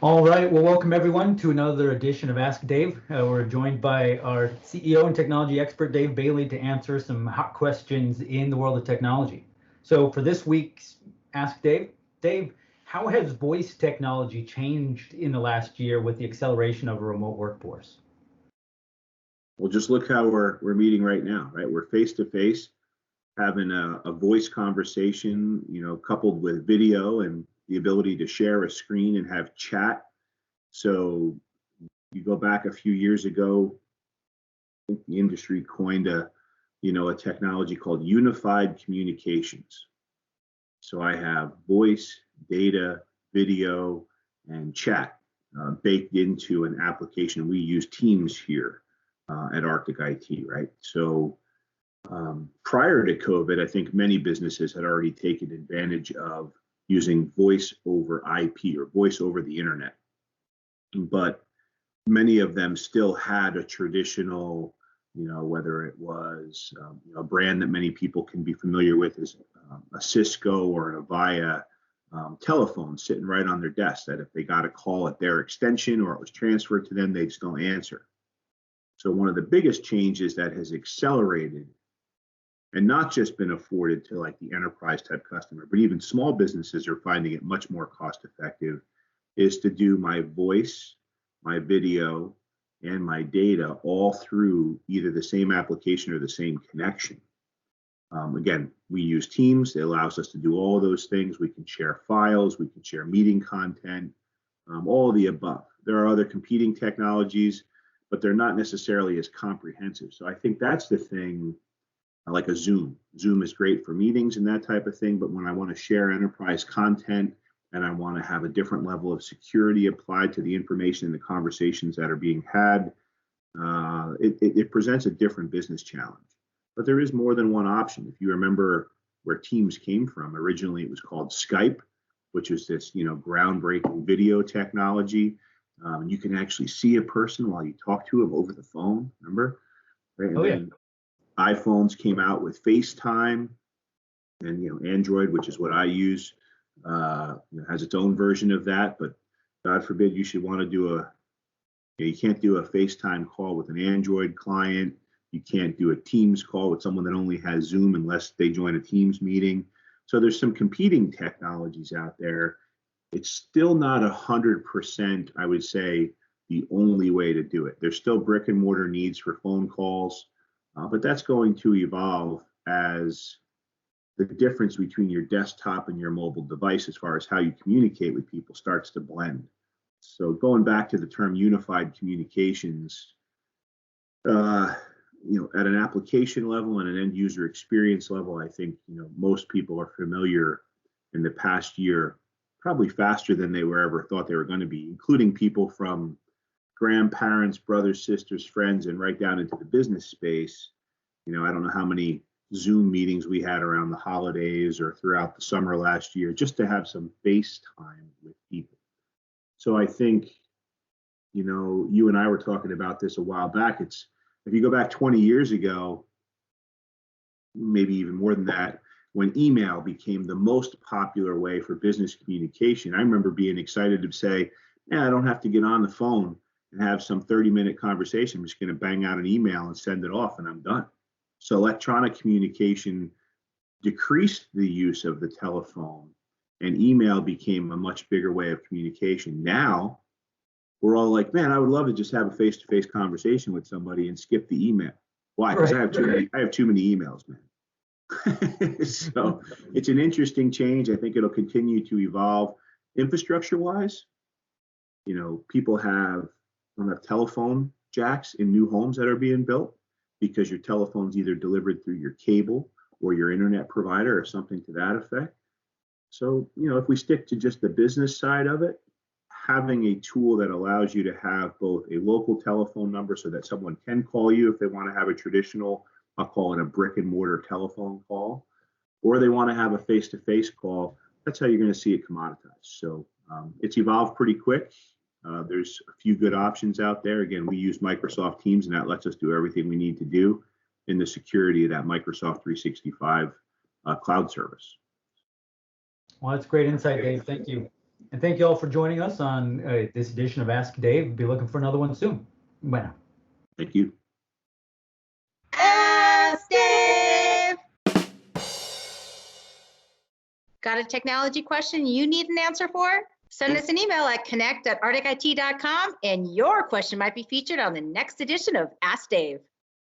All right. Well, welcome everyone to another edition of Ask Dave. We're joined by our CEO and technology expert, Dave Bailey, to answer some hot questions in the world of technology. So for this week's Ask Dave, Dave, how has voice technology changed in the last year with the acceleration of a remote workforce? Well, just look how we're meeting right now, right? We're face to face, having a voice conversation, coupled with video and the ability to share a screen and have chat. So you go back a few years ago, I think the industry coined a technology called unified communications. So I have voice, data, video, and chat baked into an application. We use Teams here at Arctic IT, right? So prior to COVID, I think many businesses had already taken advantage of using voice over IP or voice over the internet. But many of them still had a traditional, whether it was a brand that many people can be familiar with is a Cisco or an Avaya telephone sitting right on their desk, that if they got a call at their extension or it was transferred to them, they just don't answer. So one of the biggest changes that has accelerated and not just been afforded to like the enterprise type customer, but even small businesses are finding it much more cost effective, is to do my voice, my video, and my data all through either the same application or the same connection. Again, we use Teams. It allows us to do all of those things. We can share files, we can share meeting content, all of the above. There are other competing technologies, but they're not necessarily as comprehensive. So I think that's the thing, like a Zoom. Zoom is great for meetings and that type of thing, but when I want to share enterprise content and I want to have a different level of security applied to the information and the conversations that are being had, it presents a different business challenge. But there is more than one option. If you remember where Teams came from, originally it was called Skype, which is this groundbreaking video technology. You can actually see a person while you talk to them over the phone, remember? Right? Oh, yeah. And iPhones came out with FaceTime, and Android, which is what I use, has its own version of that. But God forbid you should want to do you can't do a FaceTime call with an Android client. You can't do a Teams call with someone that only has Zoom unless they join a Teams meeting. So there's some competing technologies out there. It's still not 100%, I would say, the only way to do it. There's still brick and mortar needs for phone calls, but that's going to evolve as the difference between your desktop and your mobile device as far as how you communicate with people starts to blend. So going back to the term unified communications, at an application level and an end user experience level, I think most people are familiar in the past year, probably faster than they were ever thought they were going to be, including people from grandparents, brothers, sisters, friends, and right down into the business space. I don't know how many Zoom meetings we had around the holidays or throughout the summer last year, just to have some face time with people. So I think, you and I were talking about this a while back. If you go back 20 years ago, maybe even more than that, when email became the most popular way for business communication, I remember being excited to say, I don't have to get on the phone and have some 30-minute conversation. I'm just going to bang out an email and send it off and I'm done. So electronic communication decreased the use of the telephone and email became a much bigger way of communication. Now we're all like, man, I would love to just have a face-to-face conversation with somebody and skip the email. Why? Because I have too many emails, man. So it's an interesting change. I think it'll continue to evolve. Infrastructure-wise, people don't have telephone jacks in new homes that are being built because your telephone's either delivered through your cable or your internet provider or something to that effect. So, if we stick to just the business side of it, having a tool that allows you to have both a local telephone number so that someone can call you if they want to have a traditional, I'll call it a brick and mortar telephone call, or they want to have a face-to-face call, that's how you're going to see it commoditized. So it's evolved pretty quick. There's a few good options out there. Again, we use Microsoft Teams, and that lets us do everything we need to do in the security of that Microsoft 365 cloud service. Well, that's great insight, Dave. Thank you. And thank you all for joining us on this edition of Ask Dave. Be looking for another one soon. Bye now. Thank you. Ask Dave! Got a technology question you need an answer for? Send us an email at connect@arcticit.com and your question might be featured on the next edition of Ask Dave.